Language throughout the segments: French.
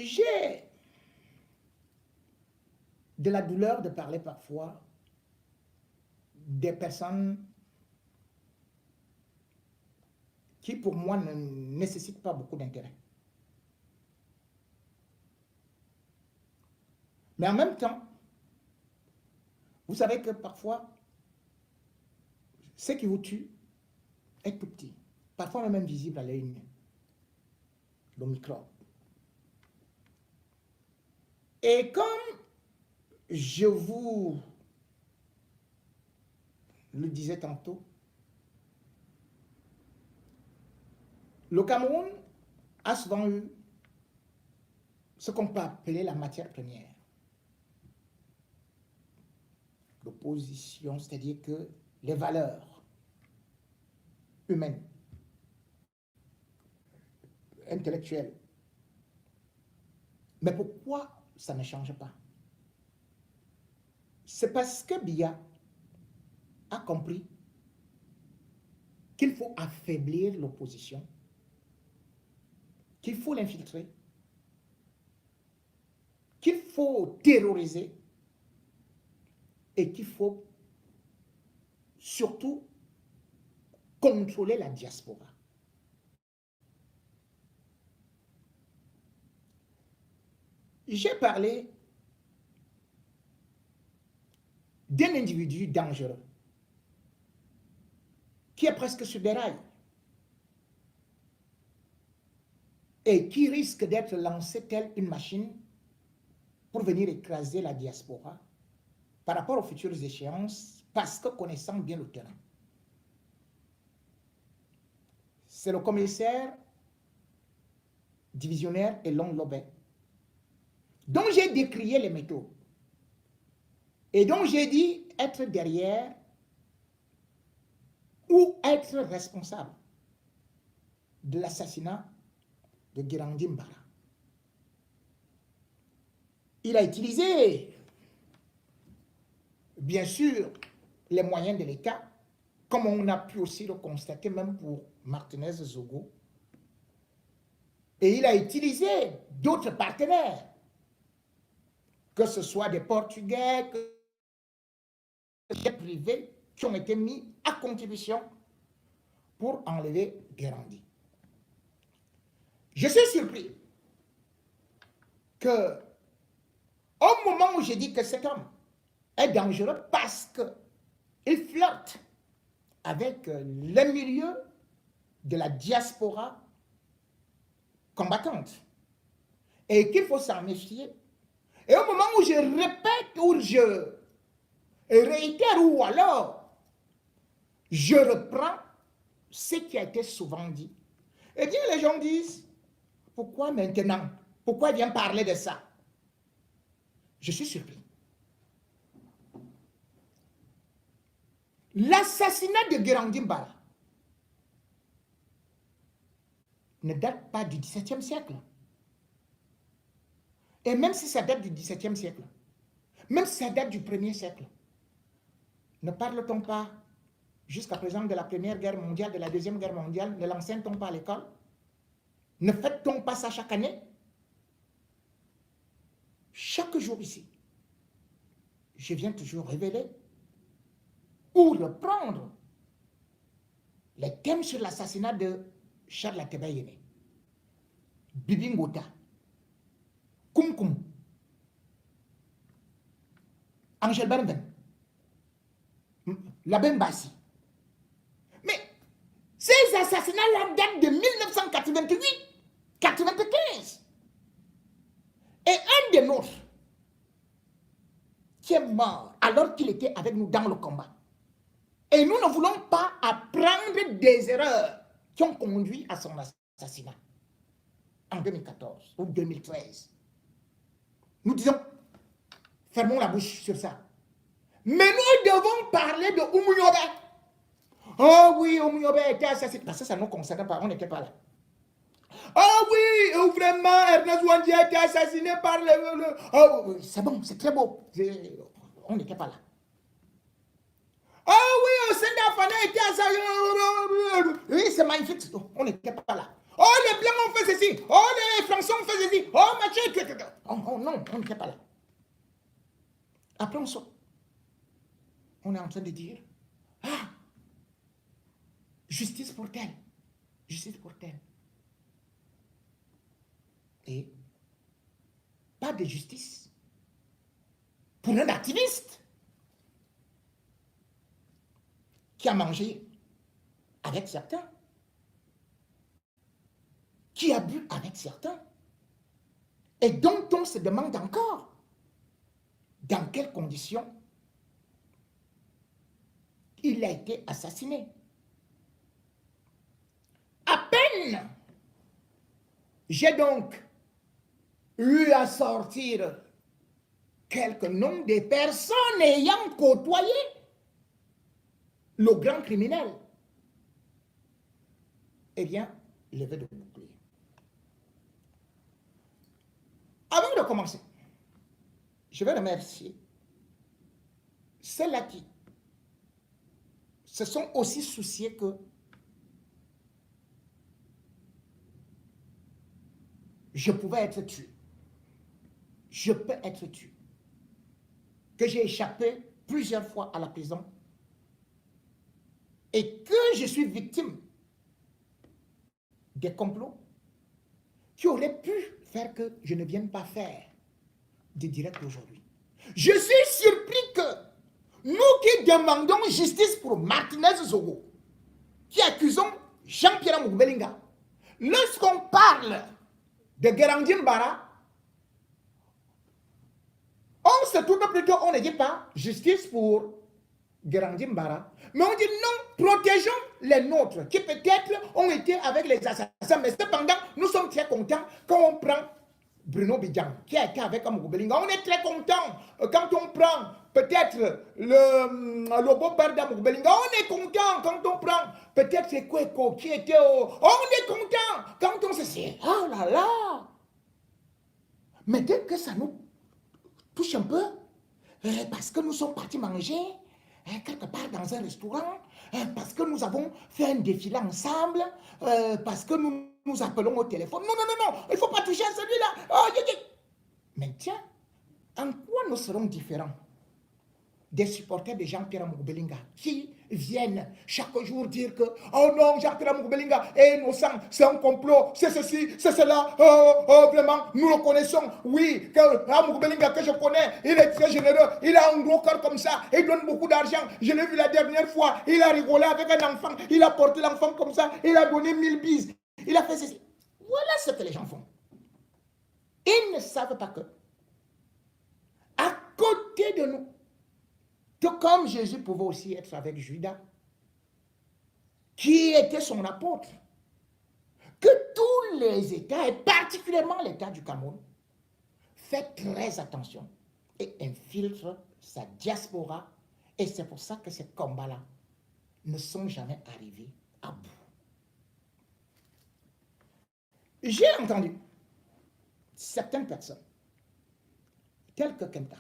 J'ai de la douleur de parler parfois des personnes qui, pour moi, ne nécessitent pas beaucoup d'intérêt. Mais en même temps, vous savez que parfois, ce qui vous tue est tout petit, parfois même invisible à l'œil nu, le microbe. Et comme je vous le disais tantôt, le Cameroun a souvent eu ce qu'on peut appeler la matière première. L'opposition, c'est-à-dire que les valeurs humaines, intellectuelles. Mais pourquoi ça ne change pas? C'est parce que Biya a compris qu'il faut affaiblir l'opposition, qu'il faut l'infiltrer, qu'il faut terroriser et qu'il faut surtout contrôler la diaspora. J'ai parlé d'un individu dangereux qui est presque sur des rails et qui risque d'être lancé telle une machine pour venir écraser la diaspora par rapport aux futures échéances, parce que connaissant bien le terrain. C'est le commissaire divisionnaire Elon Lobet, dont j'ai décrié les méthodes et dont j'ai dit être derrière ou être responsable de l'assassinat de Guirandi Mbala. Il a utilisé, bien sûr, les moyens de l'État, comme on a pu aussi le constater même pour Martinez Zogo. Et il a utilisé d'autres partenaires, que ce soit des Portugais, des privés, qui ont été mis à contribution pour enlever Guirandi. Je suis surpris que, au moment où j'ai dit que cet homme est dangereux parce qu'il flirte avec le milieu de la diaspora combattante et qu'il faut s'en méfier. Et au moment où je répète, où je réitère, ou alors je reprends ce qui a été souvent dit, eh bien les gens disent, pourquoi maintenant? Pourquoi il vient parler de ça? Je suis surpris. L'assassinat de Guirandi Mbala ne date pas du XVIIe siècle. Et même si ça date du XVIIe siècle, même si ça date du 1er siècle, ne parle-t-on pas jusqu'à présent de la Première Guerre mondiale, de la Deuxième Guerre mondiale? Ne l'enseigne-t-on pas à l'école? Ne fait-on pas ça chaque année? Chaque jour ici, je viens toujours révéler ou reprendre les thèmes sur l'assassinat de Charles Ateba Yéné, Bibi Ngota, Koum, Angèle Barben, Labem Bassi. Mais ces assassinats-là datent de 1988-95. Et un des nôtres, qui est mort alors qu'il était avec nous dans le combat. Et nous ne voulons pas apprendre des erreurs qui ont conduit à son assassinat en 2014 ou 2013. Nous disons, fermons la bouche sur ça. Mais nous devons parler de Oumouyobe. Oh oui, Oumouyobe était assassiné. Parce que ça ne nous concerne pas, on n'était pas là. Oh oui, vraiment, Ernest Ouandi a été assassiné par le... Oh oui, c'est bon, c'est très beau. On n'était pas là. Oh oui, Osenda Fana a été assassiné. Oui, c'est magnifique. On n'était pas là. Oh, les Blancs ont fait ceci. Oh, les Français ont fait ceci. Oh, Mathieu, non, on n'était pas là. Après, on sort. On est en train de dire, ah, justice pour tel, justice pour tel. Et pas de justice pour un activiste qui a mangé avec certains, qui a bu avec certains, et dont on se demande encore dans quelles conditions il a été assassiné. À peine j'ai donc eu à sortir quelques noms des personnes ayant côtoyé le grand criminel. Eh bien, levez de bouclier. Avant de commencer, je vais remercier celles-là qui se sont aussi souciés que je pouvais être tué. Je peux être tué. Que j'ai échappé plusieurs fois à la prison et que je suis victime des complots qui auraient pu faire que je ne vienne pas faire de direct aujourd'hui. Je suis surpris que nous qui demandons justice pour Martinez Zogo, qui accusons Jean-Pierre Moukbelinga, lorsqu'on parle de Guérandine Bara, on se tourne plutôt, on ne dit pas justice pour Guérandine Bara, mais on dit non, protégeons les nôtres, qui peut-être ont été avec les assassins, mais cependant, nous sommes très contents quand on prend Bruno Bidjan, qui a été avec Moukbelinga. On est très contents quand on prend peut-être le beau-père d'Amoukbelinga. On est content quand on prend peut-être Kweko qui était au... On est content quand on se dit, oh là là. Mais dès que ça nous touche un peu, parce que nous sommes partis manger, quelque part dans un restaurant, parce que nous avons fait un défilé ensemble, parce que nous nous appelons au téléphone. Non, non, non, non, il ne faut pas toucher à celui-là. Oh, mais tiens, en quoi nous serons différents des supporters de Jean-Pierre Moukbelinga qui viennent chaque jour dire que oh non, Jean-Pierre Moukbelinga est innocent, c'est un complot, c'est ceci, c'est cela, vraiment, nous le connaissons, oui, que Moukbelinga que je connais, il est très généreux, il a un gros cœur comme ça, il donne beaucoup d'argent, je l'ai vu la dernière fois, il a rigolé avec un enfant, il a porté l'enfant comme ça, il a donné 1000 bises, il a fait ceci. Voilà ce que les gens font. Ils ne savent pas que, à côté de nous, tout comme Jésus pouvait aussi être avec Judas, qui était son apôtre, que tous les États, et particulièrement l'État du Cameroun, fait très attention et infiltre sa diaspora. Et c'est pour ça que ces combats-là ne sont jamais arrivés à bout. J'ai entendu certaines personnes, telles que Kenta,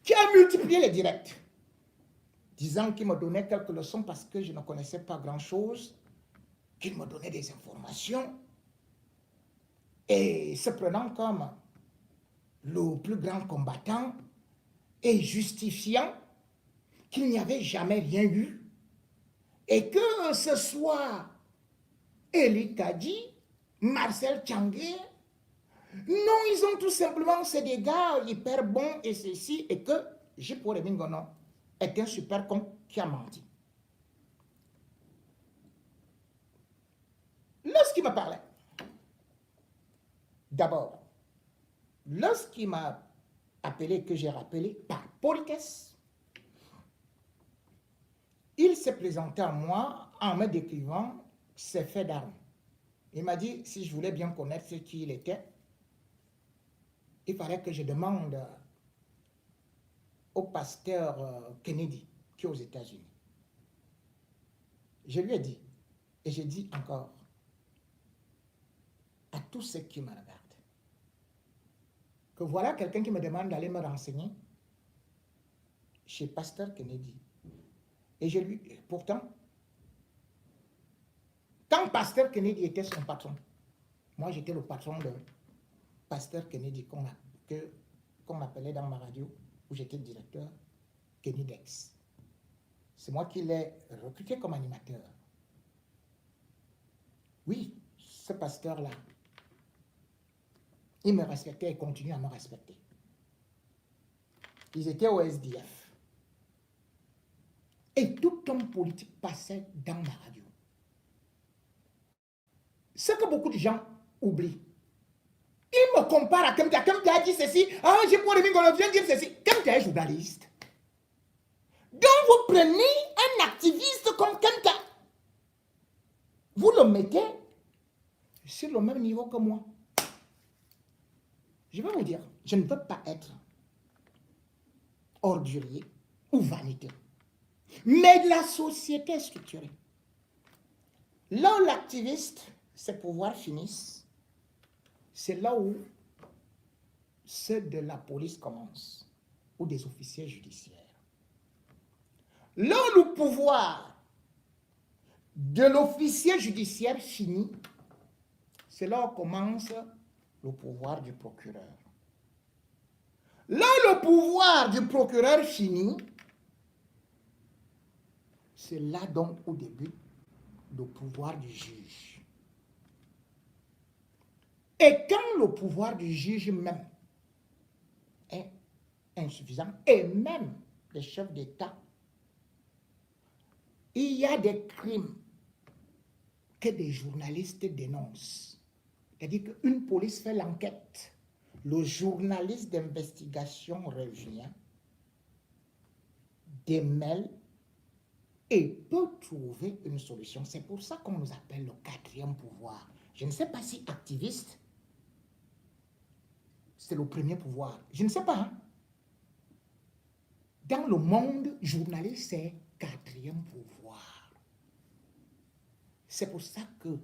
qui a multiplié les directs, disant qu'il me donnait quelques leçons parce que je ne connaissais pas grand-chose, qu'il me donnait des informations, et se prenant comme le plus grand combattant, et justifiant qu'il n'y avait jamais rien eu, et que ce soit Eli Kadi, Marcel Tchangé, non, ils ont tout simplement ces des gars hyper bons et ceci, et que J.P. Mingono est un super con qui a menti. Lorsqu'il me parlait, d'abord, lorsqu'il m'a appelé, que j'ai rappelé par politesse, il s'est présenté à moi en me décrivant ses faits d'armes. Il m'a dit, si je voulais bien connaître qui il était, il fallait que je demande au pasteur Kennedy, qui est aux États-Unis. Je lui ai dit, et je dis encore, à tous ceux qui me regardent, que voilà quelqu'un qui me demande d'aller me renseigner chez pasteur Kennedy. Et je lui, pourtant, quand pasteur Kennedy était son patron, moi j'étais le patron pasteur Kennedy qu'on appelait dans ma radio, où j'étais directeur, Kenny Dex. C'est moi qui l'ai recruté comme animateur. Oui, ce pasteur-là, il me respectait et continue à me respecter. Ils étaient au SDF. Et tout homme politique passait dans ma radio. Ce que beaucoup de gens oublient. Ils me comparent à Kemta. Kemta a dit ceci. Ah, j'ai pour le on vient dire ceci. Kemta est journaliste. Donc vous prenez un activiste comme Kemta. Vous le mettez sur le même niveau que moi. Je vais vous dire, je ne veux pas être ordurier ou vaniteux. Mais la société est structurée. Là où l'activiste, ses pouvoirs finissent, c'est là où ceux de la police commencent, ou des officiers judiciaires. Là où le pouvoir de l'officier judiciaire finit, c'est là où commence le pouvoir du procureur. Là où le pouvoir du procureur finit, c'est là donc au début le pouvoir du juge. Et quand le pouvoir du juge même est insuffisant, et même les chefs d'État, il y a des crimes que des journalistes dénoncent. C'est-à-dire qu'une police fait l'enquête, le journaliste d'investigation revient, démêle et peut trouver une solution. C'est pour ça qu'on nous appelle le quatrième pouvoir. Je ne sais pas si activiste, c'est le premier pouvoir. Je ne sais pas. Hein? Dans le monde journaliste, c'est quatrième pouvoir. C'est pour ça que,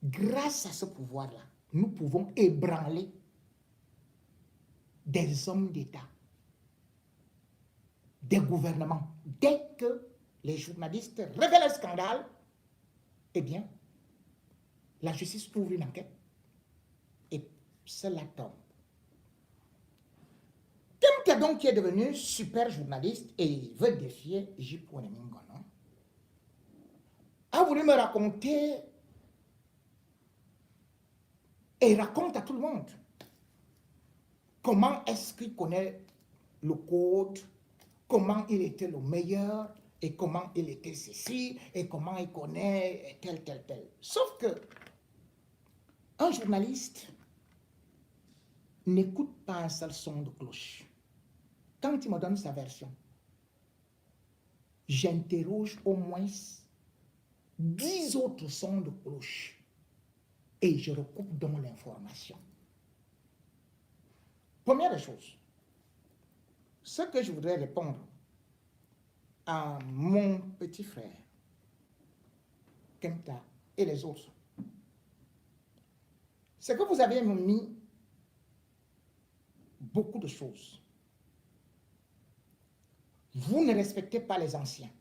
grâce à ce pouvoir-là, nous pouvons ébranler des hommes d'État, des gouvernements. Dès que les journalistes révèlent un scandale, eh bien, la justice ouvre une enquête et cela tombe. Kemta donc qui est devenu super journaliste et il veut défier J.P. Ngono, a voulu me raconter et il raconte à tout le monde comment est-ce qu'il connaît le code, comment il était le meilleur et comment il était ceci et comment il connaît tel. Sauf que un journaliste n'écoute pas un seul son de cloche. Quand il me donne sa version, j'interroge au moins 10 autres sons de cloche et je recoupe donc l'information. Première chose, ce que je voudrais répondre à mon petit frère, Kemta et les autres, c'est que vous avez mis beaucoup de choses. Vous ne respectez pas les anciens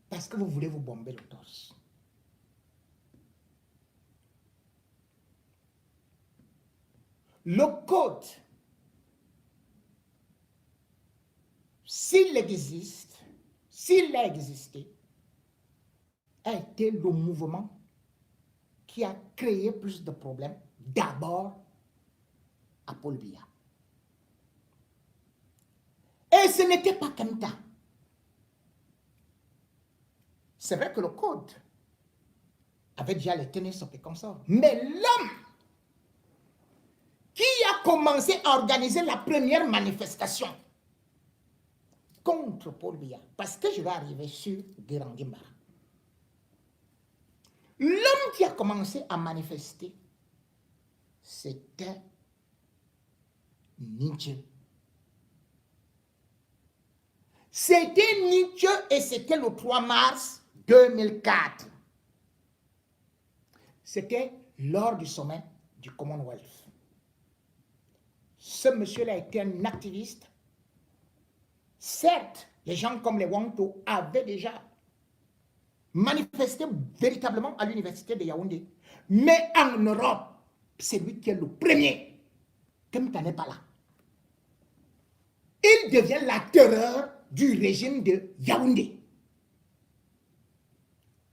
parce que vous voulez vous bomber le torse. Le code, s'il existe, s'il a existé, a été le mouvement qui a créé plus de problèmes, d'abord à Paul Biya. Et ce n'était pas Kemta. C'est vrai que le code avait déjà les tenus sur comme ça. Mais l'homme qui a commencé à organiser la première manifestation contre Paul Biya, parce que je vais arriver sur Guéran Guimbara. L'homme qui a commencé à manifester, c'était Nietzsche. C'était Nietzsche et c'était le 3 mars 2004. C'était lors du sommet du Commonwealth. Ce monsieur-là était un activiste. Certes, les gens comme les Wangto avaient déjà manifesté véritablement à l'université de Yaoundé. Mais en Europe, c'est lui qui est le premier. Kemta n'est pas là. Il devient la terreur du régime de Yaoundé.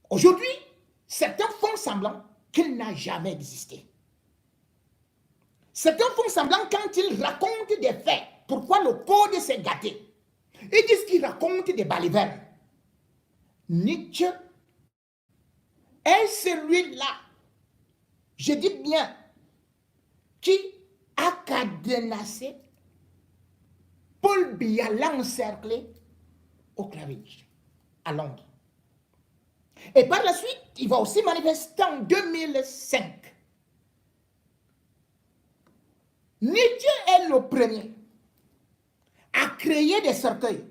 Aujourd'hui, certains font semblant qu'il n'a jamais existé. Certains font semblant quand ils racontent des faits. Pourquoi le code s'est gâté? Ils disent qu'ils racontent des balivernes. Nietzsche est celui-là, je dis bien, qui a cadenassé Paul Biya, l'a encerclé au Claridge, à Londres. Et par la suite, il va aussi manifester en 2005. Nietzsche est le premier à créer des cercueils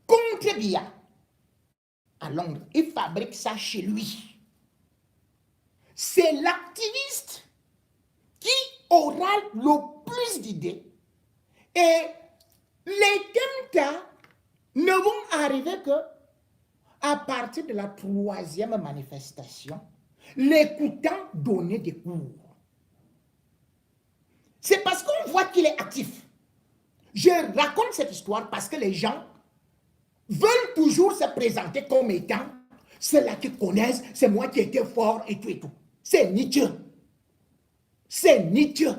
contre Biya à Londres. Il fabrique ça chez lui. C'est l'activiste qui aura le plus d'idées. Et les Kemta ne vont arriver que à partir de la 3e manifestation, l'écoutant donner des cours. C'est parce qu'on voit qu'il est actif. Je raconte cette histoire parce que les gens veulent toujours se présenter comme étant ceux-là qui connaissent, c'est moi qui étais fort et tout et tout. C'est Nietzsche. C'est Nietzsche.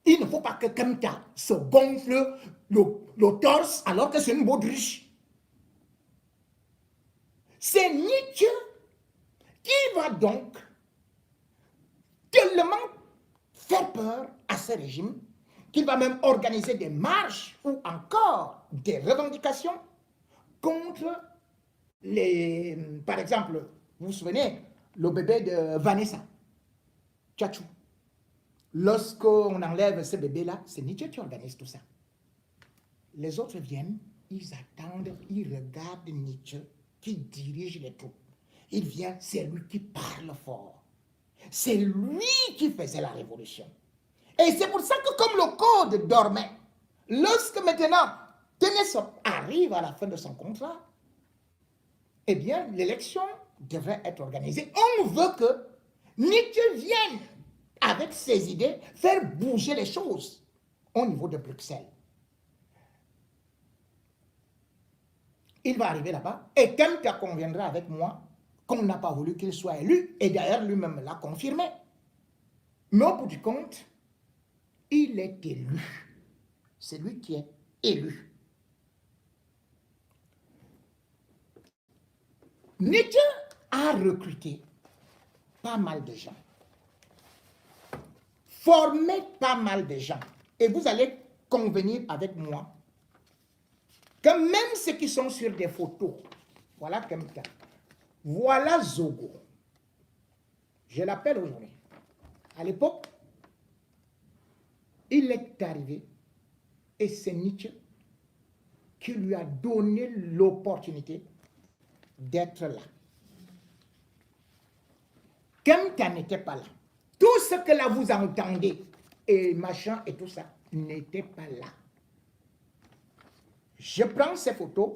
Il ne faut pas que Kemta se gonfle le torse alors que c'est une baudruche. C'est Nietzsche qui va donc tellement faire peur à ce régime qu'il va même organiser des marches ou encore des revendications contre les... Par exemple, vous vous souvenez, le bébé de Vanessa, Tchatchou. Lorsqu'on enlève ce bébé-là, c'est Nietzsche qui organise tout ça. Les autres viennent, ils attendent, ils regardent Nietzsche qui dirige les troupes. Il vient, c'est lui qui parle fort. C'est lui qui faisait la révolution. Et c'est pour ça que comme le code dormait, lorsque maintenant Tennyson arrive à la fin de son contrat, eh bien l'élection devrait être organisée. On veut que Nietzsche vienne avec ses idées faire bouger les choses au niveau de Bruxelles. Il va arriver là-bas et Kemta conviendra avec moi qu'on n'a pas voulu qu'il soit élu, et d'ailleurs lui-même l'a confirmé. Mais au bout du compte, il est élu. C'est lui qui est élu. Nietzsche a recruté pas mal de gens, formé pas mal de gens. Et vous allez convenir avec moi que même ceux qui sont sur des photos, voilà Kemta, voilà Zogo. Je l'appelle aujourd'hui. À l'époque, il est arrivé et c'est Nietzsche qui lui a donné l'opportunité d'être là. Kemta n'était pas là. Tout ce que là vous entendez et machin et tout ça n'était pas là. Je prends ces photos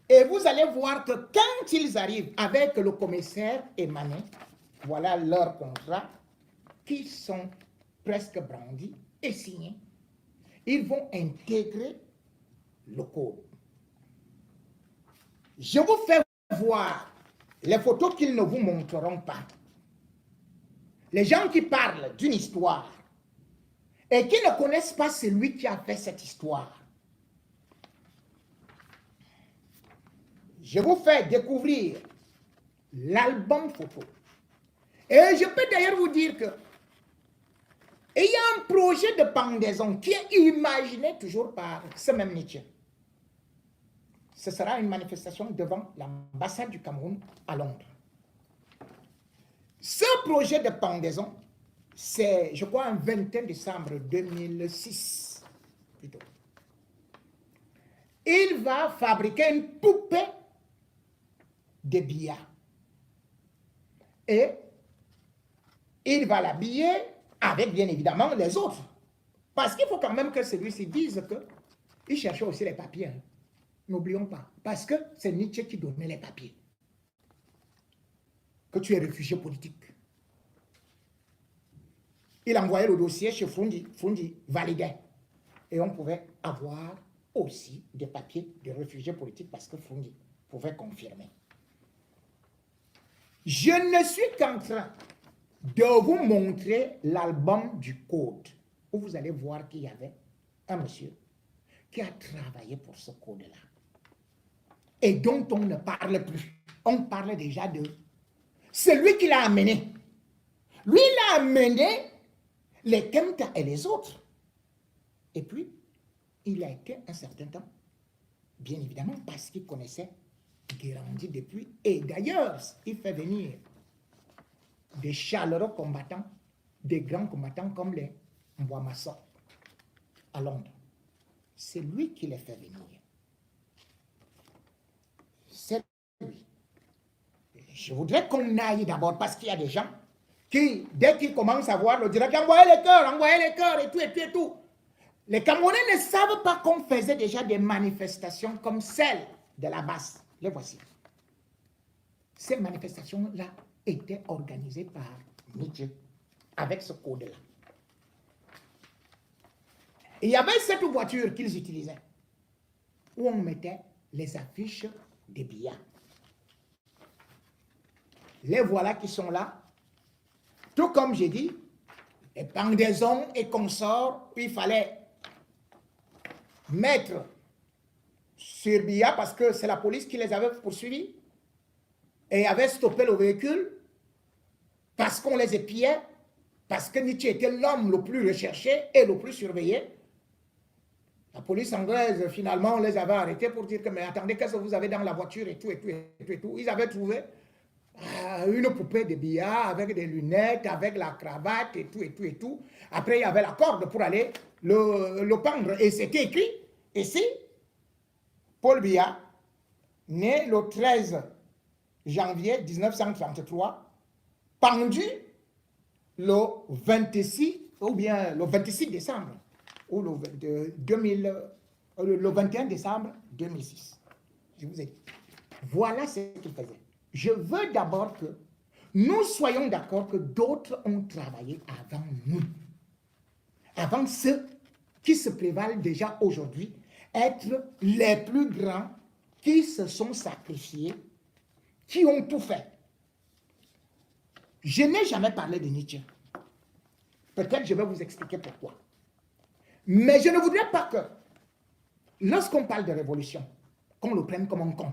et vous allez voir que quand ils arrivent avec le commissaire Emmanuel, voilà leur contrat, qui sont presque brandis et signés, ils vont intégrer le code. Je vous fais voir les photos qu'ils ne vous montreront pas. Les gens qui parlent d'une histoire et qui ne connaissent pas celui qui a fait cette histoire. Je vous fais découvrir l'album photo. Et je peux d'ailleurs vous dire que il y a un projet de pendaison qui est imaginé toujours par ce même Nietzsche. Ce sera une manifestation devant l'ambassade du Cameroun à Londres. Ce projet de pendaison, c'est, je crois, un 21 décembre 2006, plutôt. Il va fabriquer une poupée de Biya. Et il va l'habiller avec, bien évidemment, les autres. Parce qu'il faut quand même que celui-ci dise qu'il cherchait aussi les papiers. N'oublions pas. Parce que c'est Nietzsche qui donnait les papiers. Que tu es réfugié politique. Il envoyait le dossier chez Fundi. Fundi validait. Et on pouvait avoir aussi des papiers de réfugiés politiques parce que Fundi pouvait confirmer. Je ne suis qu'en train de vous montrer l'album du code où vous allez voir qu'il y avait un monsieur qui a travaillé pour ce code-là et dont on ne parle plus. On parle déjà de celui qui l'a amené. Lui, il a amené les Kemta et les autres. Et puis, il a été un certain temps, bien évidemment, parce qu'il connaissait Guérandi depuis. Et d'ailleurs, il fait venir des chaleureux combattants, des grands combattants comme les Mbouamasso à Londres. C'est lui qui les fait venir. C'est lui. Je voudrais qu'on aille d'abord parce qu'il y a des gens qui, dès qu'ils commencent à voir le direct, envoyez les cœurs et tout, et tout, et tout. Les Camerounais ne savent pas qu'on faisait déjà des manifestations comme celle de la basse. Les voici. Ces manifestations-là étaient organisées par Nietzsche avec ce code-là. Il y avait cette voiture qu'ils utilisaient où on mettait les affiches des billets. Les voilà qui sont là. Tout comme j'ai dit, les pendaisons et consorts où il fallait mettre sur Bia parce que c'est la police qui les avait poursuivis et avait stoppé le véhicule parce qu'on les épiait, parce que Nietzsche était l'homme le plus recherché et le plus surveillé. La police anglaise, finalement, on les avait arrêtés pour dire que, mais attendez, qu'est-ce que vous avez dans la voiture et tout, et tout, et tout, et tout. Ils avaient trouvé une poupée de billard avec des lunettes, avec la cravate et tout, et tout, et tout. Après, il y avait la corde pour aller le pendre. Et c'était écrit ici, Paul Biya, né le 13 janvier 1933, pendu le 26, ou bien le 26 décembre, ou le 21 décembre 2006. Je vous ai dit. Voilà ce qu'il faisait. Je veux d'abord que nous soyons d'accord que d'autres ont travaillé avant nous. Avant ceux qui se prévalent déjà aujourd'hui être les plus grands, qui se sont sacrifiés, qui ont tout fait. Je n'ai jamais parlé de Nietzsche. Peut-être je vais vous expliquer pourquoi. Mais je ne voudrais pas que, lorsqu'on parle de révolution, qu'on le prenne comme un con.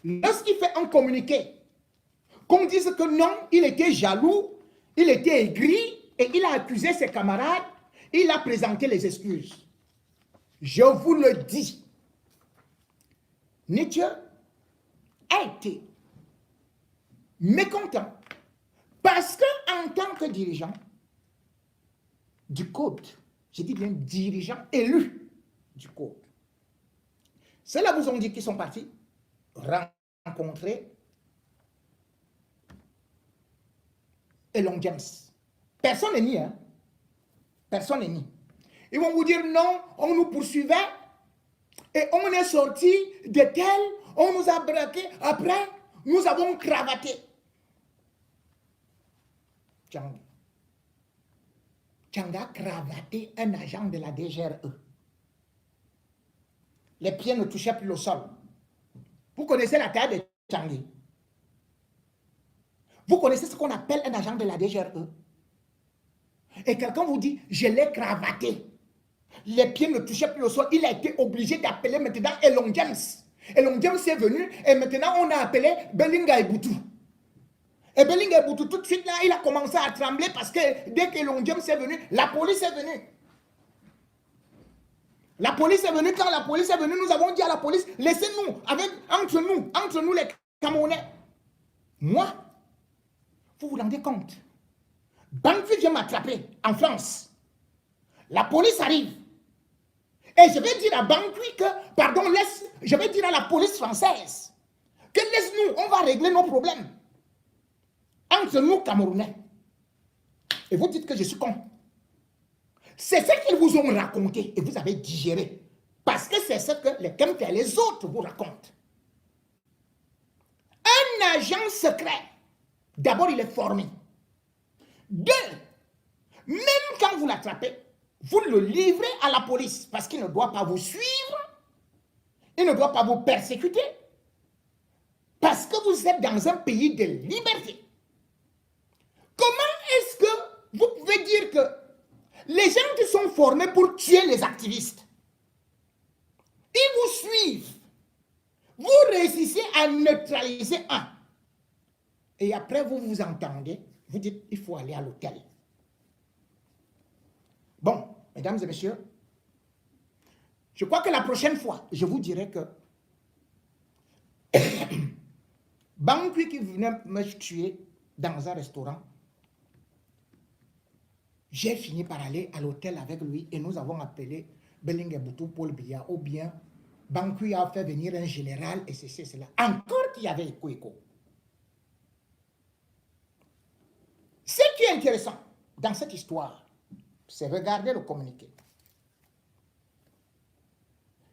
Lorsqu'il fait un communiqué, qu'on dise que non, il était jaloux, il était aigri, et il a accusé ses camarades, il a présenté les excuses. Je vous le dis, Nietzsche a été mécontent parce qu'en tant que dirigeant du code, je dis bien dirigeant élu du code, ceux-là vous ont dit qu'ils sont partis rencontrer Elon James. Personne n'est mis, hein? Personne n'est mis. Ils vont vous dire non, on nous poursuivait et on est sorti de tel, on nous a braqué, après nous avons cravaté. Tchanga a cravaté un agent de la DGRE. Les pieds ne touchaient plus le sol. Vous connaissez la taille de Tchangui? Vous connaissez ce qu'on appelle un agent de la DGRE? Et quelqu'un vous dit, je l'ai cravaté. Les pieds ne touchaient plus au sol. Il a été obligé d'appeler maintenant Elon James. Elon James est venu et maintenant on a appelé Belinga Eboutou. Et Belinga Eboutou, tout de suite là, il a commencé à trembler parce que dès que Elon James est venu, la police est venue. La police est venue. Quand la police est venue, nous avons dit à la police, laissez-nous, entre nous les Camerounais. Moi, vous vous rendez compte? Bangui vient m'attraper en France. La police arrive. Et je vais dire à Bangui que, pardon, je vais dire à la police française que laisse-nous, on va régler nos problèmes. Entre nous, Camerounais. Et vous dites que je suis con. C'est ce qu'ils vous ont raconté et vous avez digéré. Parce que c'est ce que les Kemta et les autres vous racontent. Un agent secret, d'abord il est formé. Deux, même quand vous l'attrapez, vous le livrez à la police parce qu'il ne doit pas vous suivre, il ne doit pas vous persécuter, parce que vous êtes dans un pays de liberté. Comment est-ce que vous pouvez dire que les gens qui sont formés pour tuer les activistes, ils vous suivent, vous réussissez à neutraliser un, et après vous vous entendez, vous dites il faut aller à l'hôtel. Bon, mesdames et messieurs, je crois que la prochaine fois, je vous dirai que Bankui qui venait me tuer dans un restaurant, j'ai fini par aller à l'hôtel avec lui et nous avons appelé Belingue-Boutou Paul Biya, ou bien Bankui a fait venir un général et c'est cela. Encore qu'il y avait écho. Ce qui est intéressant dans cette histoire, c'est regarder le communiqué.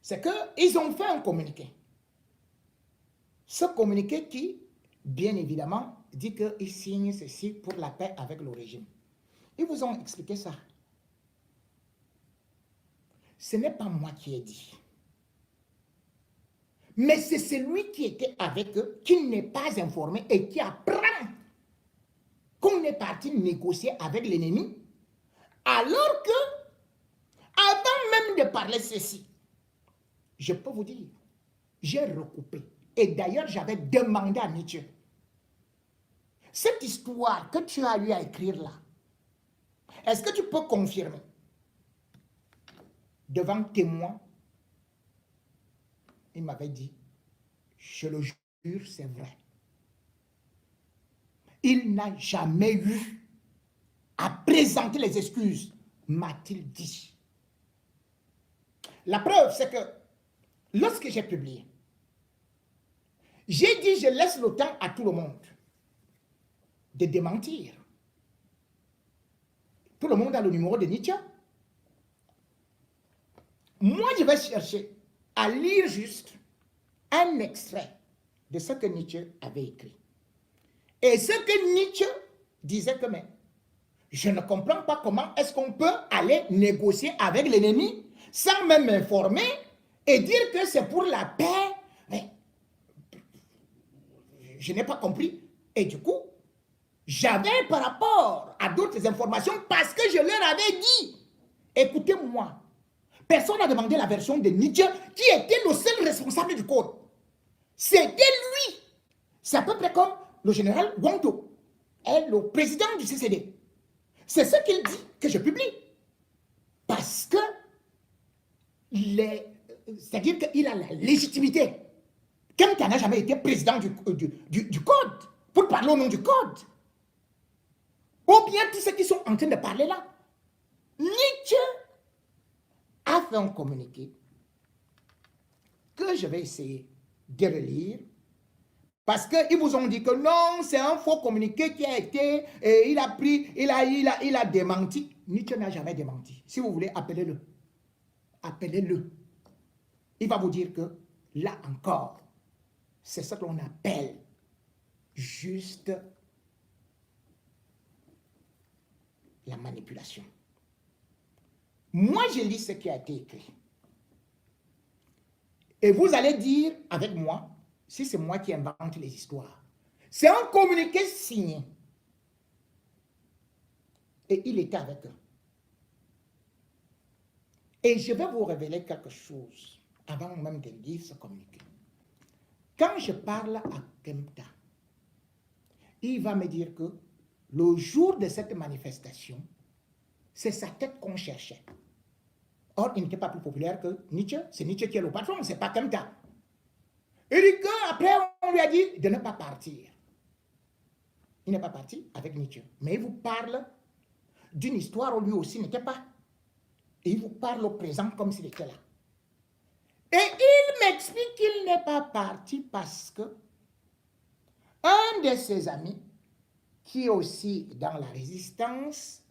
C'est qu'ils ont fait un communiqué. Ce communiqué qui, bien évidemment, dit qu'ils signent ceci pour la paix avec le régime. Ils vous ont expliqué ça. Ce n'est pas moi qui ai dit. Mais c'est celui qui était avec eux, qui n'est pas informé et qui apprend qu'on est parti négocier avec l'ennemi, alors que, avant même de parler ceci, je peux vous dire, j'ai recoupé. Et d'ailleurs, j'avais demandé à Nietzsche, cette histoire que tu as eu à écrire là, est-ce que tu peux confirmer devant témoin? Il m'avait dit, je le jure, c'est vrai. Il n'a jamais eu à présenter les excuses, m'a-t-il dit. La preuve, c'est que lorsque j'ai publié, j'ai dit, je laisse le temps à tout le monde de démentir. Tout le monde a le numéro de Nietzsche. Moi, je vais chercher à lire juste un extrait de ce que Nietzsche avait écrit. Et ce que Nietzsche disait que, mais je ne comprends pas comment est-ce qu'on peut aller négocier avec l'ennemi sans même m'informer et dire que c'est pour la paix. Mais je n'ai pas compris. Et du coup, j'avais par rapport à d'autres informations parce que je leur avais dit, écoutez-moi, personne n'a demandé la version de Nietzsche qui était le seul responsable du code. C'était lui. C'est à peu près comme le général Guanto est le président du CCD. C'est ce qu'il dit que je publie. Parce que, c'est-à-dire qu'il a la légitimité. Quelqu'un n'a jamais été président du code, pour parler au nom du code. Ou bien tous ceux qui sont en train de parler là. Nietzsche a fait un communiqué que je vais essayer de relire. Parce qu'ils vous ont dit que non, c'est un faux communiqué qui a été, et il a pris, il a démenti. Nietzsche n'a jamais démenti. Si vous voulez, appelez-le. Appelez-le. Il va vous dire que là encore, c'est ce qu'on appelle juste la manipulation. Moi, je lis ce qui a été écrit. Et vous allez dire avec moi, si c'est moi qui invente les histoires. C'est un communiqué signé. Et il était avec eux. Et je vais vous révéler quelque chose avant même de lire ce communiqué. Quand je parle à Kemta, il va me dire que le jour de cette manifestation, c'est sa tête qu'on cherchait. Or, il n'était pas plus populaire que Nietzsche. C'est Nietzsche qui est le patron, c'est pas Kemta. Il dit qu'après, on lui a dit de ne pas partir. Il n'est pas parti avec Nietzsche. Mais il vous parle d'une histoire où lui aussi n'était pas. Et il vous parle au présent comme s'il était là. Et il m'explique qu'il n'est pas parti parce que un de ses amis, qui est aussi dans la résistance,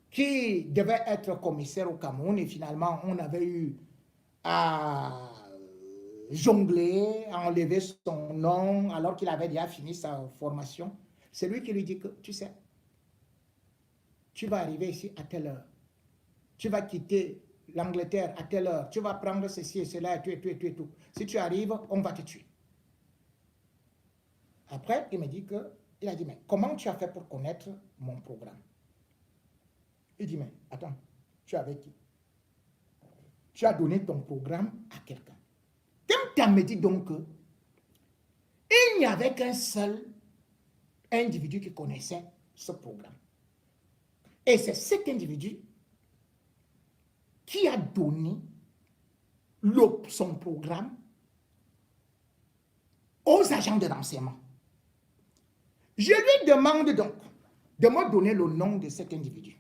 qui devait être commissaire au Cameroun, et finalement on avait eu à jongler, à enlever son nom alors qu'il avait déjà fini sa formation. C'est lui qui lui dit que, tu sais, tu vas arriver ici à telle heure. Tu vas quitter l'Angleterre à telle heure. Tu vas prendre ceci et cela et tout et tout et tout et tout. Si tu arrives, on va te tuer. Après, il me dit que, il a dit, mais comment tu as fait pour connaître mon programme? Il dit, mais attends, tu es avec qui? Tu as donné ton programme à quelqu'un. Kemta me dit donc que il n'y avait qu'un seul individu qui connaissait ce programme. Et c'est cet individu qui a donné son programme aux agents de renseignement. Je lui demande donc de me donner le nom de cet individu.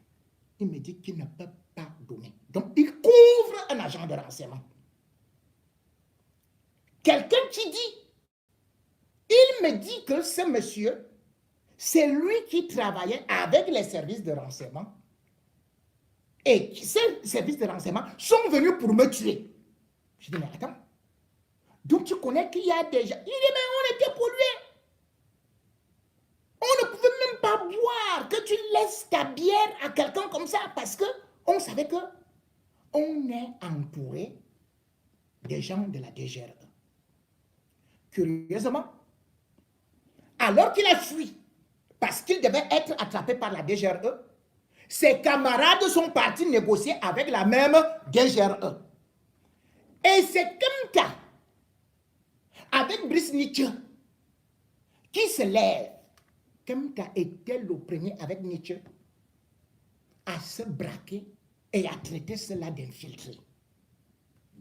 Il me dit qu'il ne peut pas donner. Donc, il couvre un agent de renseignement. Quelqu'un qui dit, il me dit que ce monsieur, c'est lui qui travaillait avec les services de renseignement. Et ces services de renseignement sont venus pour me tuer. Je dis, mais attends. Donc, tu connais qu'il y a des gens. Il dit, mais on était pollués. On ne pouvait même pas boire, que tu laisses ta bière à quelqu'un comme ça, parce qu'on savait que on est entouré des gens de la DGRE. Curieusement, alors qu'il a fui, parce qu'il devait être attrapé par la DGRE, ses camarades sont partis négocier avec la même DGRE. Et c'est comme ça, avec Brice Nietzsche, qui se lève. Kemta était le premier avec Nietzsche à se braquer et à traiter cela d'infiltré.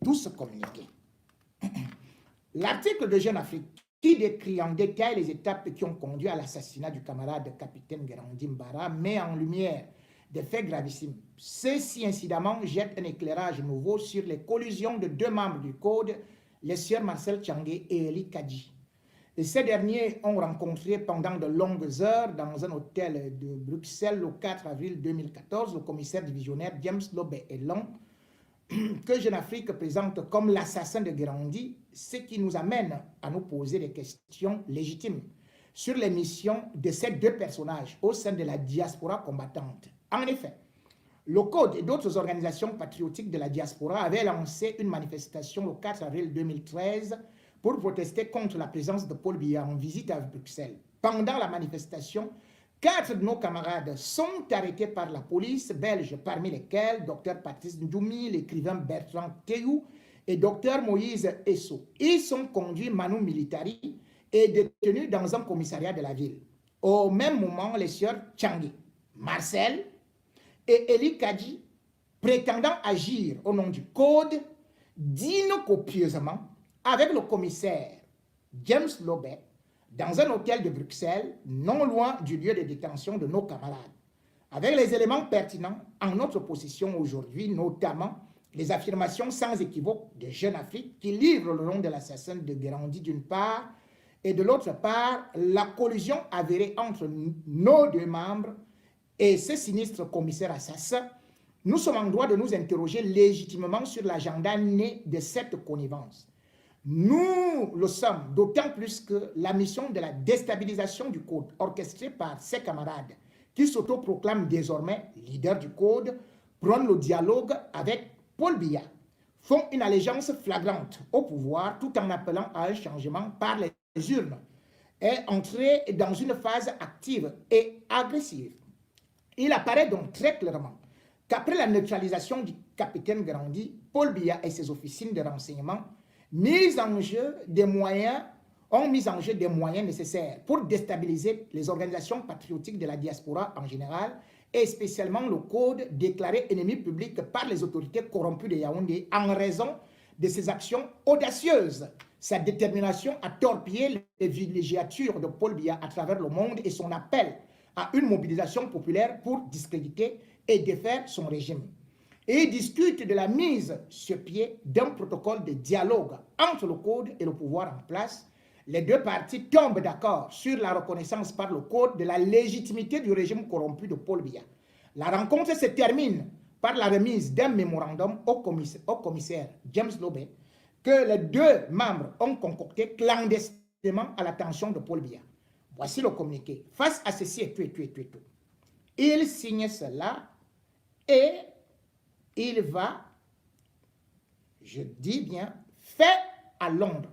D'où ce communiqué. L'article de Jeune Afrique, qui décrit en détail les étapes qui ont conduit à l'assassinat du camarade capitaine Guérandi Mbara, met en lumière des faits gravissimes. Ceci, incidemment, jette un éclairage nouveau sur les collusions de deux membres du Code, les sieurs Marcel Tchangé et Eli Kadji. Et ces derniers ont rencontré pendant de longues heures dans un hôtel de Bruxelles le 4 avril 2014 le commissaire divisionnaire James Lobé Elon, que Jeune Afrique présente comme l'assassin de Guérandi, ce qui nous amène à nous poser des questions légitimes sur les missions de ces deux personnages au sein de la diaspora combattante. En effet, le Code et d'autres organisations patriotiques de la diaspora avaient lancé une manifestation le 4 avril 2013 pour protester contre la présence de Paul Biya en visite à Bruxelles. Pendant la manifestation, 4 de nos camarades sont arrêtés par la police belge, parmi lesquels Dr Patrice Ndjoumi, l'écrivain Bertrand Théou et Dr Moïse Esso. Ils sont conduits manu militari et détenus dans un commissariat de la ville. Au même moment, les sieurs Tchangé, Marcel et Eli Kadji, prétendant agir au nom du Code, dînent copieusement avec le commissaire James Lobé dans un hôtel de Bruxelles, non loin du lieu de détention de nos camarades. Avec les éléments pertinents en notre possession aujourd'hui, notamment les affirmations sans équivoque de Jeune Afrique qui livrent le nom de l'assassin de Guérandi d'une part, et de l'autre part, la collusion avérée entre nos deux membres et ce sinistre commissaire assassin, nous sommes en droit de nous interroger légitimement sur l'agenda né de cette connivence. Nous le sommes, d'autant plus que la mission de la déstabilisation du Code, orchestrée par ses camarades, qui s'autoproclament désormais leaders du Code, prônent le dialogue avec Paul Biya, font une allégeance flagrante au pouvoir tout en appelant à un changement par les urnes, est entré dans une phase active et agressive. Il apparaît donc très clairement qu'après la neutralisation du capitaine Guérandi, Paul Biya et ses officines de renseignement ont mis en jeu des moyens nécessaires pour déstabiliser les organisations patriotiques de la diaspora en général et spécialement le Code déclaré ennemi public par les autorités corrompues de Yaoundé en raison de ses actions audacieuses, sa détermination à torpiller les villégiatures de Paul Biya à travers le monde et son appel à une mobilisation populaire pour discréditer et défaire son régime. Et il discute de la mise sur pied d'un protocole de dialogue entre le Code et le pouvoir en place. Les deux parties tombent d'accord sur la reconnaissance par le Code de la légitimité du régime corrompu de Paul Biya. La rencontre se termine par la remise d'un mémorandum au commissaire James Lobé, que les deux membres ont concocté clandestinement à l'attention de Paul Biya. Voici le communiqué. Face à ceci et tout. Il signe cela et il va, je dis bien, fait à Londres,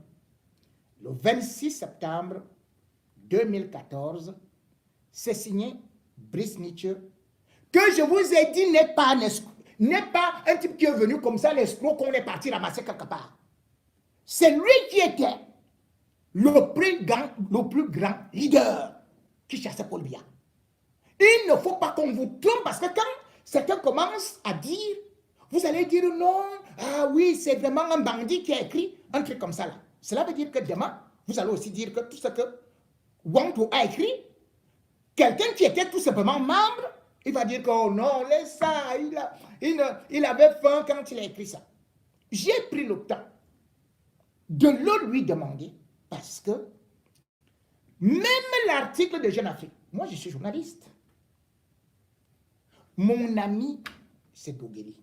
le 26 septembre 2014, c'est signé Brice Nietzsche, que je vous ai dit n'est pas un type qui est venu comme ça, l'escroc qu'on est parti ramasser quelque part. C'est lui qui était le plus grand leader qui chassait Paul Biya. Il ne faut pas qu'on vous trompe, parce que quand certains commencent à dire, vous allez dire non, ah oui, c'est vraiment un bandit qui a écrit un truc comme ça là. Cela veut dire que demain, vous allez aussi dire que tout ce que Wanto a écrit, quelqu'un qui était tout simplement membre, il va dire que oh non, laisse ça, il avait faim quand il a écrit ça. J'ai pris le temps de le lui demander, parce que même l'article de Jeune Afrique, moi je suis journaliste, mon ami c'est Dogueli,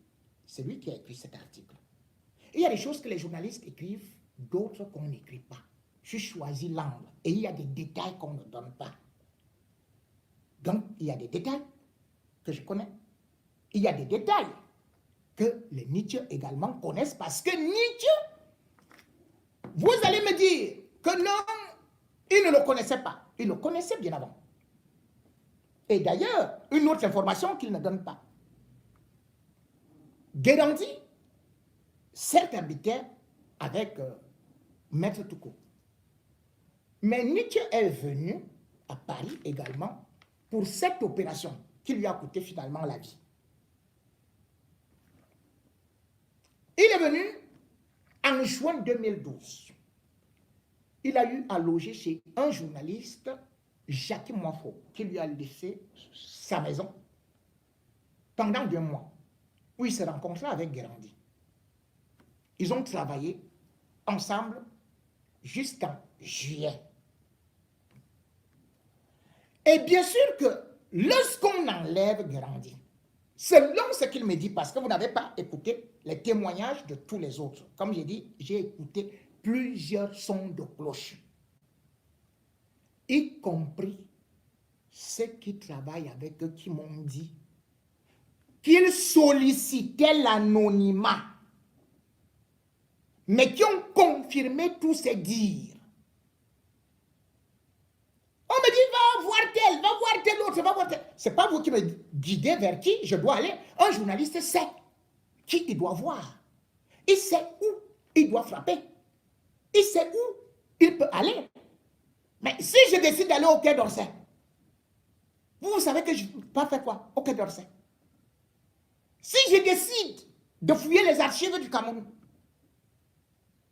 c'est lui qui a écrit cet article. Et il y a des choses que les journalistes écrivent, d'autres qu'on n'écrit pas. Je choisis l'angle et il y a des détails qu'on ne donne pas. Donc, il y a des détails que je connais. Il y a des détails que les Nietzsche également connaissent, parce que Nietzsche, vous allez me dire que non, il ne le connaissait pas. Il le connaissait bien avant. Et d'ailleurs, une autre information qu'il ne donne pas. Guérandi, certes habitait avec Maître Toukou. Mais Nietzsche est venu à Paris également pour cette opération qui lui a coûté finalement la vie. Il est venu en juin 2012. Il a eu à loger chez un journaliste, Jacques Moifo, qui lui a laissé sa maison pendant 2 mois, où il s'est rencontré avec Guérandi. Ils ont travaillé ensemble jusqu'en juillet. Et bien sûr que lorsqu'on enlève Guérandi, selon ce qu'il me dit, parce que vous n'avez pas écouté les témoignages de tous les autres, comme j'ai dit, j'ai écouté plusieurs sons de cloche, y compris ceux qui travaillent avec eux, qui m'ont dit qu'ils sollicitaient l'anonymat, mais qui ont confirmé tous ces dires. On me dit, va voir tel autre, va voir tel. Ce n'est pas vous qui me guidez vers qui je dois aller. Un journaliste sait qui il doit voir. Il sait où il doit frapper. Il sait où il peut aller. Mais si je décide d'aller au Quai d'Orsay, vous savez que je ne peux pas faire quoi au Quai d'Orsay? Si je décide de fouiller les archives du Cameroun,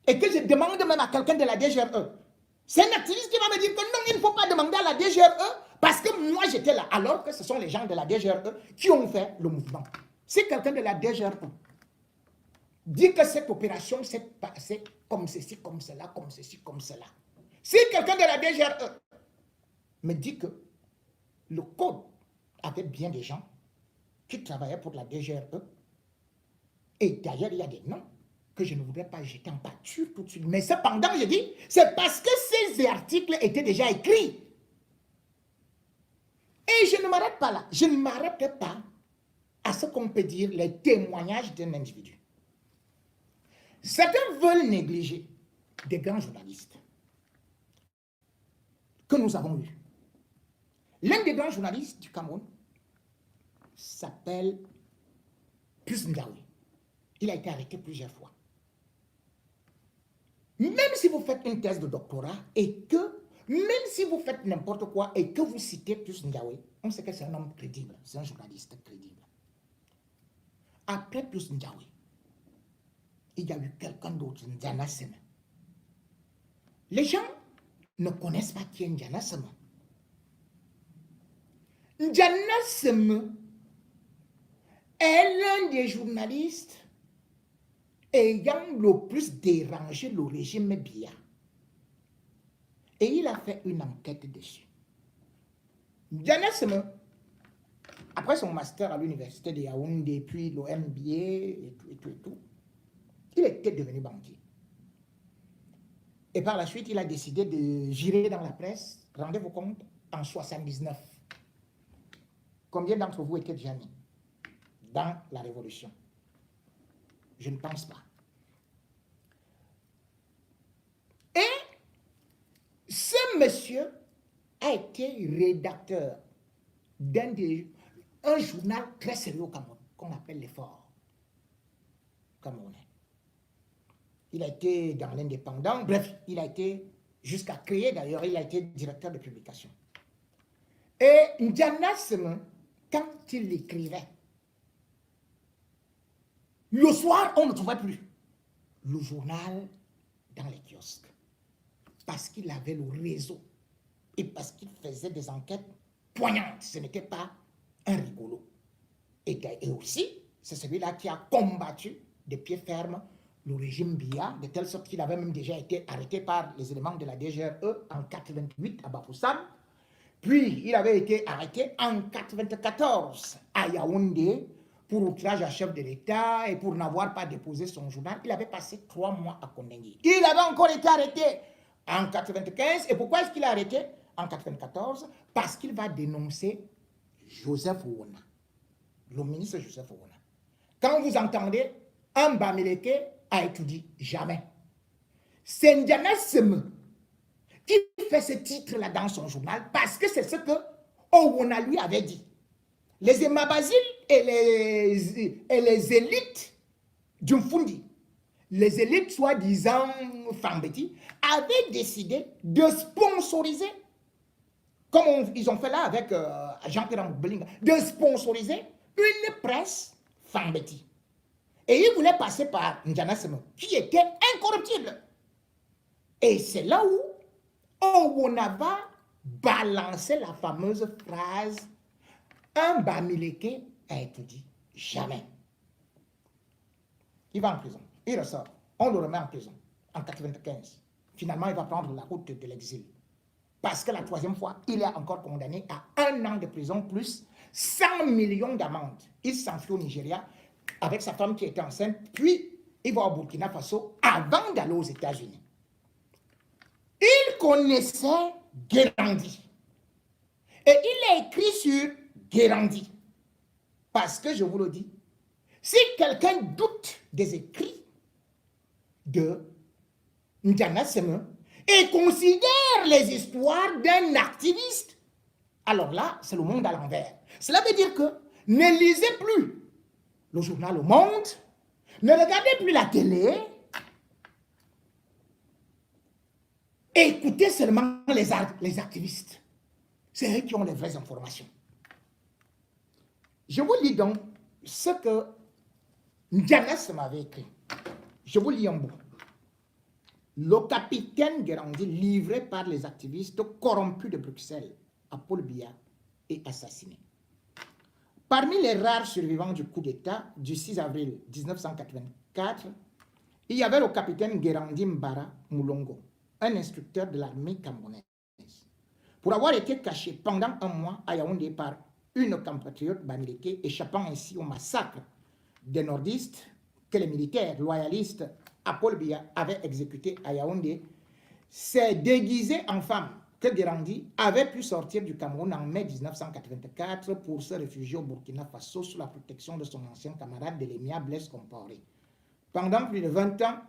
et que je demande même à quelqu'un de la DGRE, c'est un activiste qui va me dire que non, il ne faut pas demander à la DGRE parce que moi j'étais là, alors que ce sont les gens de la DGRE qui ont fait le mouvement. Si quelqu'un de la DGRE dit que cette opération s'est passée comme ceci, comme cela, comme ceci, comme cela, si quelqu'un de la DGRE me dit que le code avait bien des gens qui travaillaient pour la DGRE, et d'ailleurs il y a des noms que je ne voudrais pas jeter en pâture tout de suite. Mais cependant, je dis, c'est parce que ces articles étaient déjà écrits. Et je ne m'arrête pas là. Je ne m'arrête pas à ce qu'on peut dire les témoignages d'un individu. Certains veulent négliger des grands journalistes que nous avons eus. L'un des grands journalistes du Cameroun s'appelle Pius Ndiaye. Il a été arrêté plusieurs fois. Même si vous faites une thèse de doctorat et que, même si vous faites n'importe quoi et que vous citez Pius Ndiaye, on sait que c'est un homme crédible, c'est un journaliste crédible. Après Pius Ndiaye, il y a eu quelqu'un d'autre, N'Diana Seme. Les gens ne connaissent pas qui est N'Diana Seme. N'Diana Seme est l'un des journalistes ayant le plus dérangé le régime Biya. Et il a fait une enquête dessus. N'Diana Seme après son master à l'université de Yaoundé, puis le MBA et tout, il était devenu banquier. Et par la suite, il a décidé de girer dans la presse, rendez-vous compte, en 79. Combien d'entre vous étaient déjà nés dans la Révolution? Je ne pense pas. Et ce monsieur a été rédacteur d'un journal très sérieux au Cameroun, qu'on appelle l'Effort camerounais. Il a été dans l'Indépendant, bref, il a été jusqu'à créer d'ailleurs, il a été directeur de publication. Et N'Djamena Semen, quand il écrivait, le soir, on ne trouvait plus le journal dans les kiosques. Parce qu'il avait le réseau et parce qu'il faisait des enquêtes poignantes. Ce n'était pas un rigolo. Et aussi, c'est celui-là qui a combattu de pied ferme le régime Biya, de telle sorte qu'il avait même déjà été arrêté par les éléments de la DGRE en 88 à Bafoussam. Puis, il avait été arrêté en 94 à Yaoundé pour outrage à chef de l'État et pour n'avoir pas déposé son journal. Il avait passé 3 mois à Kondengui. Il avait encore été arrêté en 95. Et pourquoi est-ce qu'il a arrêté en 94? Parce qu'il va dénoncer Joseph Ouona, le ministre Joseph Ouona. Quand vous entendez un Bamileke a étudié, jamais. C'est N'Djamena Semen qui fait ce titre-là dans son journal parce que c'est ce que Ouona lui avait dit. Les Emabazil et les élites du Mfundi, les élites soi-disant Fambeti, avaient décidé de sponsoriser, comme ils ont fait là avec Jean-Pierre Moubelinga, de sponsoriser une presse Fambeti. Et ils voulaient passer par N'Djamena Semen, qui était incorruptible. Et c'est là où Ouona va balancer la fameuse phrase « Un Bamileke a étudié, jamais ». Il va en prison, il ressort, on le remet en prison en 95. Finalement, il va prendre la route de l'exil. Parce que la 3e fois, il est encore condamné à 1 an de prison plus 100 millions d'amendes. Il s'enfuit au Nigeria avec sa femme qui était enceinte, puis il va au Burkina Faso avant d'aller aux États-Unis. Il connaissait Guérandi. Et il a écrit sur Guérandi. Parce que je vous le dis, si quelqu'un doute des écrits de N'Djamena Semen et considère les histoires d'un activiste, alors là, c'est le monde à l'envers. Cela veut dire que ne lisez plus le journal Le Monde, ne regardez plus la télé, écoutez seulement les activistes. C'est eux qui ont les vraies informations. Je vous lis donc ce que N'Djamena Semen avait écrit. Je vous lis un bout. Le capitaine Guérandi, livré par les activistes corrompus de Bruxelles à Paul Biya, est assassiné. Parmi les rares survivants du coup d'État du 6 avril 1984, il y avait le capitaine Guérandi Mbara Moulongo, un instructeur de l'armée camerounaise. Pour avoir été caché pendant 1 mois à Yaoundé par une compatriote Bamileke, échappant ainsi au massacre des nordistes que les militaires loyalistes à Paul Biya avaient exécuté à Yaoundé, s'est déguisé en femme que Guérandi avait pu sortir du Cameroun en mai 1984 pour se réfugier au Burkina Faso sous la protection de son ancien camarade de l'EMIA Blaise Compaoré. Pendant plus de 20 ans,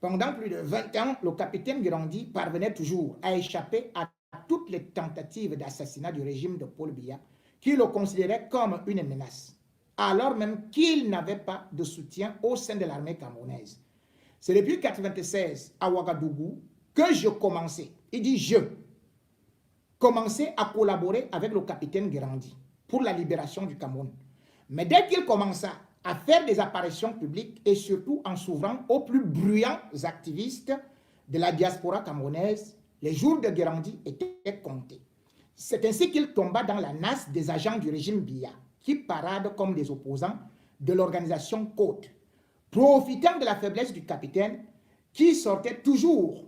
le capitaine Guérandi parvenait toujours à échapper à toutes les tentatives d'assassinat du régime de Paul Biya, qui le considérait comme une menace, alors même qu'il n'avait pas de soutien au sein de l'armée camerounaise. C'est depuis 1996 à Ouagadougou que je commençais, il dit je, commençais à collaborer avec le capitaine Guérandi pour la libération du Cameroun. Mais dès qu'il commença à faire des apparitions publiques et surtout en s'ouvrant aux plus bruyants activistes de la diaspora camerounaise, les jours de Guérandi étaient comptés. C'est ainsi qu'il tomba dans la nasse des agents du régime Biya, qui paradent comme des opposants de l'organisation Côte, profitant de la faiblesse du capitaine qui sortait toujours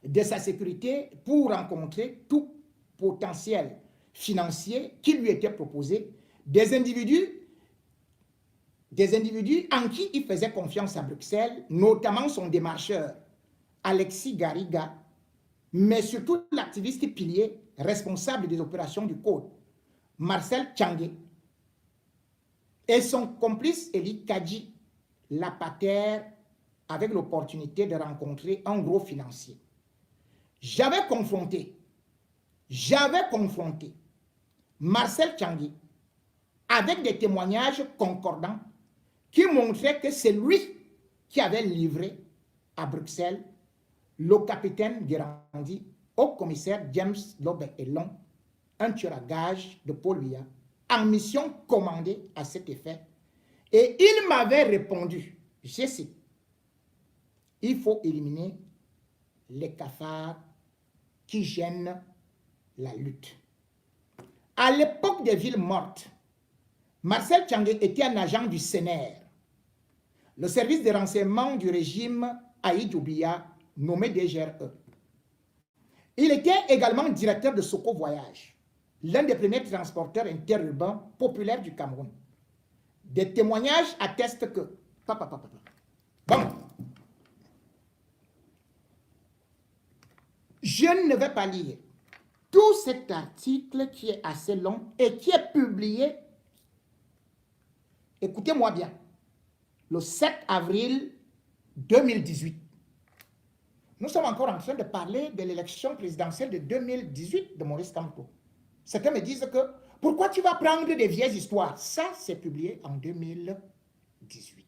de sa sécurité pour rencontrer tout potentiel financiers qui lui étaient proposés, des individus en qui il faisait confiance à Bruxelles, notamment son démarcheur Alexis Garriga, mais surtout l'activiste pilier responsable des opérations du Code, Marcel Tchangé, et son complice Eli Kadji Lapataire, avec l'opportunité de rencontrer un gros financier. J'avais confronté Marcel Tchangé avec des témoignages concordants qui montraient que c'est lui qui avait livré à Bruxelles le capitaine Guérandi au commissaire James Lobé-Elon, un tueur à gage de Paul Biya, en mission commandée à cet effet. Et il m'avait répondu, je cite, il faut éliminer les cafards qui gênent la lutte. À l'époque des villes mortes, Marcel Tchangé était un agent du CNR, le service de renseignement du régime Aïdjo Biya, nommé DGRE. Il était également directeur de Soko Voyage, l'un des premiers transporteurs interurbains populaires du Cameroun. Des témoignages attestent que... Bon. Je ne vais pas lire tout cet article qui est assez long et qui est publié, écoutez-moi bien, le 7 avril 2018. Nous sommes encore en train de parler de l'élection présidentielle de 2018 de Maurice Kamto. Certains me disent que, pourquoi tu vas prendre des vieilles histoires? Ça, c'est publié en 2018.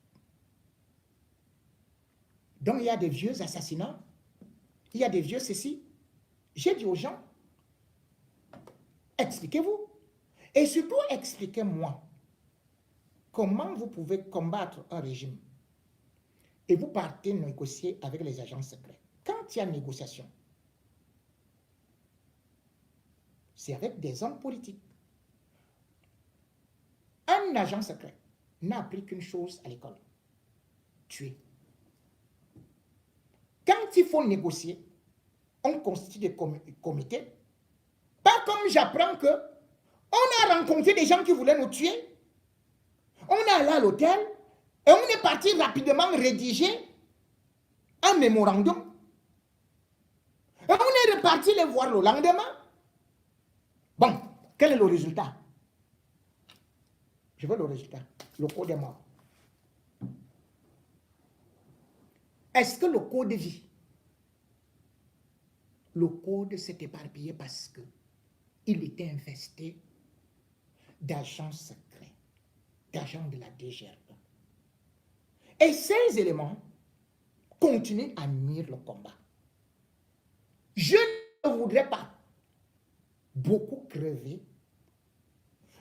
Donc, il y a des vieux assassinats, il y a des vieux ceci. J'ai dit aux gens, expliquez-vous. Et surtout, expliquez-moi comment vous pouvez combattre un régime et vous partez négocier avec les agents secrets. Quand il y a négociation, c'est avec des hommes politiques. Un agent secret n'a appris qu'une chose à l'école, tuer. Quand il faut négocier, on constitue des comités. Pas comme j'apprends que on a rencontré des gens qui voulaient nous tuer. On est allé à l'hôtel et on est parti rapidement rédiger un mémorandum. Et on est reparti les voir le lendemain. Bon, quel est le résultat? Je veux le résultat. Le code est mort. Est-ce que le code vit? Le code s'est éparpillé parce que il était infesté d'agents secrets, d'agents de la DGRE. Et ces éléments continuent à nuire le combat. Je ne voudrais pas beaucoup crever.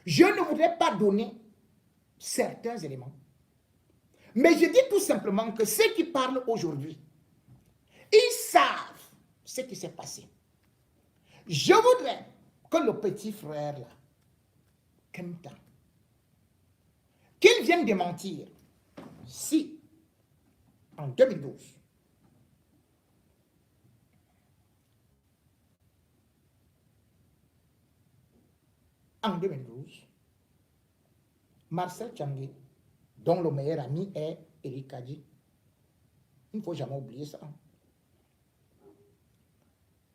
Je ne voudrais pas donner certains éléments. Mais je dis tout simplement que ceux qui parlent aujourd'hui, ils savent ce qui s'est passé. Je voudrais que le petit frère là, Kemta, qu'il vienne démentir si en 2012, Marcel Tchangé, dont le meilleur ami est Eli Kadji, il ne faut jamais oublier ça,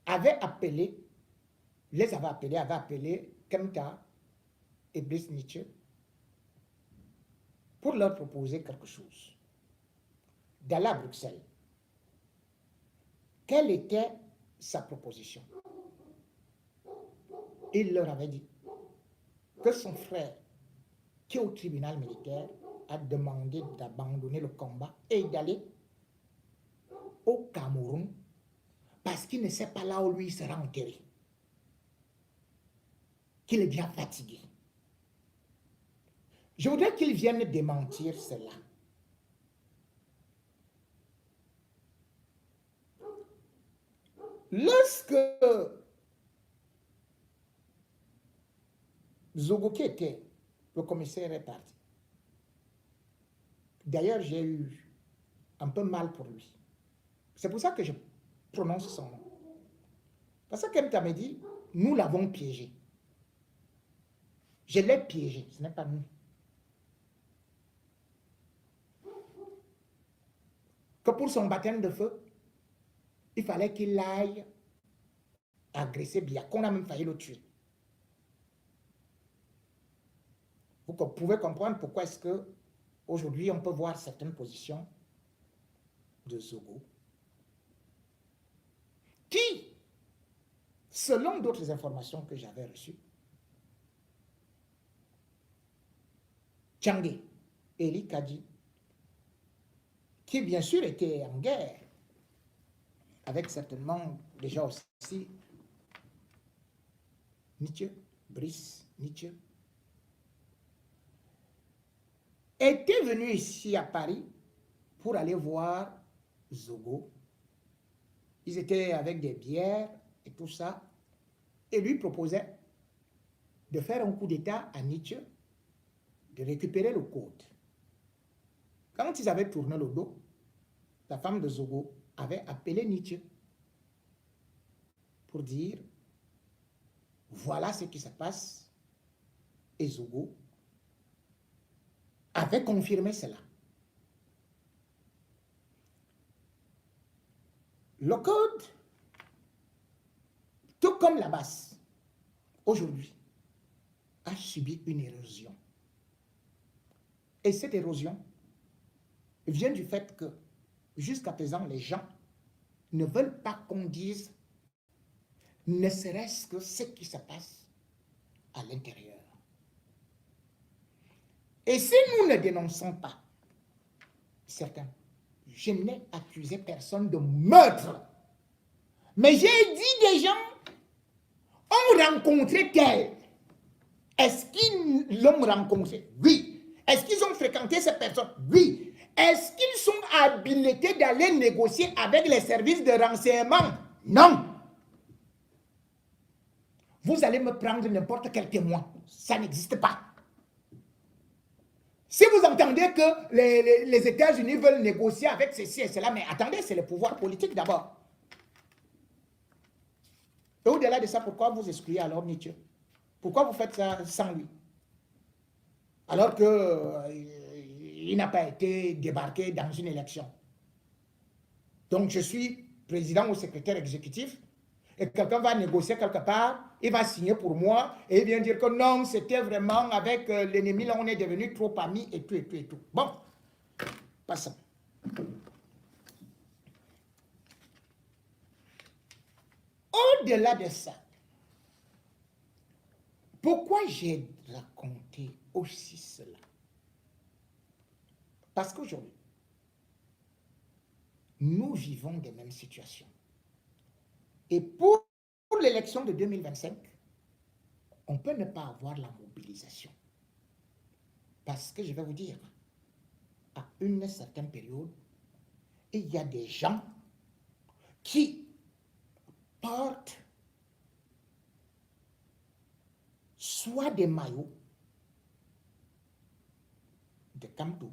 avait appelé Kemta et Brice Nietzsche pour leur proposer quelque chose. D'aller à Bruxelles. Quelle était sa proposition? Il leur avait dit que son frère, qui est au tribunal militaire, a demandé d'abandonner le combat et d'aller au Cameroun parce qu'il ne sait pas là où lui il sera enterré. Qu'il est bien fatigué. Je voudrais qu'il vienne démentir cela. Lorsque Zogo qui était le commissaire est parti. D'ailleurs, j'ai eu un peu mal pour lui. C'est pour ça que je prononce son nom. Parce que Kemta m'a dit, nous l'avons piégé. Je l'ai piégé, ce n'est pas nous. Que pour son baptême de feu, il fallait qu'il aille agresser Biya, qu'on a même failli le tuer. Vous pouvez comprendre pourquoi est-ce que aujourd'hui on peut voir certaines positions de Zogo qui, selon d'autres informations que j'avais reçues, Tchangé, Eli Kadi, qui bien sûr était en guerre, avec certainement déjà aussi Nietzsche, Brice Nietzsche, était venu ici à Paris pour aller voir Zogo. Ils étaient avec des bières et tout ça, et lui proposait de faire un coup d'État à Nietzsche, de récupérer le code. Quand ils avaient tourné le dos, la femme de Zogo avait appelé Nietzsche pour dire voilà ce qui se passe, et Zogo avait confirmé cela. Le code, tout comme la basse, aujourd'hui, a subi une érosion. Et cette érosion vient du fait que, jusqu'à présent, les gens ne veulent pas qu'on dise ne serait-ce que ce qui se passe à l'intérieur. Et si nous ne dénonçons pas certains, je n'ai accusé personne de meurtre, mais j'ai dit des gens ont rencontré tel. Est-ce qu'ils l'ont rencontré? Oui. Est-ce qu'ils ont fréquenté ces personnes? Oui. Est-ce qu'ils sont habilités d'aller négocier avec les services de renseignement? Non. Vous allez me prendre n'importe quel témoin. Ça n'existe pas. Si vous entendez que les États-Unis veulent négocier avec ceci et cela, mais attendez, c'est le pouvoir politique d'abord. Et au-delà de ça, pourquoi vous excluez alors Nietzsche? Pourquoi vous faites ça sans lui? Alors qu'il n'a pas été débarqué dans une élection. Donc je suis président ou secrétaire exécutif, et quelqu'un va négocier quelque part, il va signer pour moi, et il vient dire que non, c'était vraiment avec l'ennemi, là on est devenu trop amis, et tout, et tout, et tout. Bon, passons. Au-delà de ça, pourquoi j'ai raconté aussi cela? Parce qu'aujourd'hui, nous vivons des mêmes situations. Et pour l'élection de 2025, on peut ne pas avoir la mobilisation. Parce que je vais vous dire, à une certaine période, il y a des gens qui portent soit des maillots de Kamto,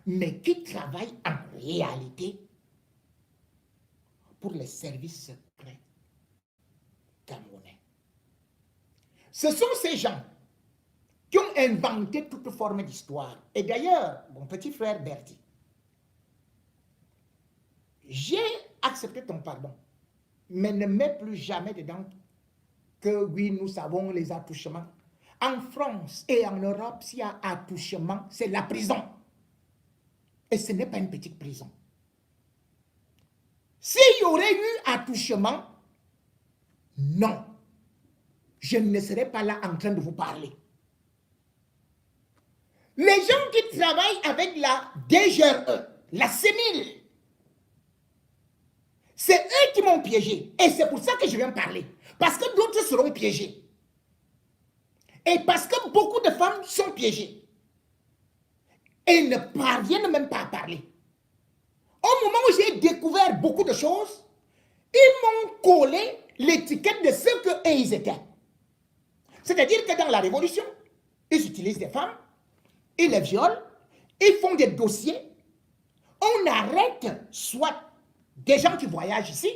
mais qui travaillent en réalité pour les services secrets camerounais. Ce sont ces gens qui ont inventé toute forme d'histoire. Et d'ailleurs, mon petit frère Bertie, j'ai accepté ton pardon, mais ne mets plus jamais dedans que oui, nous savons les attouchements. En France et en Europe, s'il y a attouchement, c'est la prison. Et ce n'est pas une petite prison. S'il y aurait eu attouchement, non, je ne serais pas là en train de vous parler. Les gens qui travaillent avec la DGRE, la CENIL, c'est eux qui m'ont piégé. Et c'est pour ça que je viens parler. Parce que d'autres seront piégés. Et parce que beaucoup de femmes sont piégées. Et ne parviennent même pas à parler. Au moment où j'ai découvert beaucoup de choses, ils m'ont collé l'étiquette de ce qu'ils étaient. C'est-à-dire que dans la Révolution, ils utilisent des femmes, ils les violent, ils font des dossiers, on arrête soit des gens qui voyagent ici,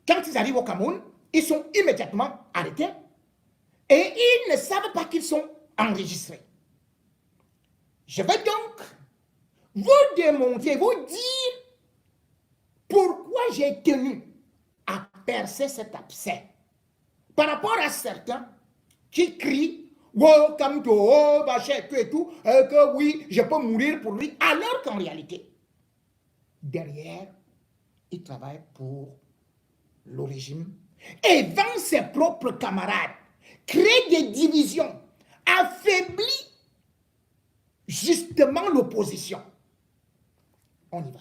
quand ils arrivent au Cameroun, ils sont immédiatement arrêtés, Et ils ne savent pas qu'ils sont enregistrés. Je vais donc vous démontrer, vous dire pourquoi j'ai tenu à percer cet abcès. Par rapport à certains qui crient, oh, comme toi, oh, Bachette et tout, que oui, je peux mourir pour lui, alors qu'en réalité, derrière, il travaille pour le régime et vend ses propres camarades, crée des divisions, affaiblit justement l'opposition. On y va.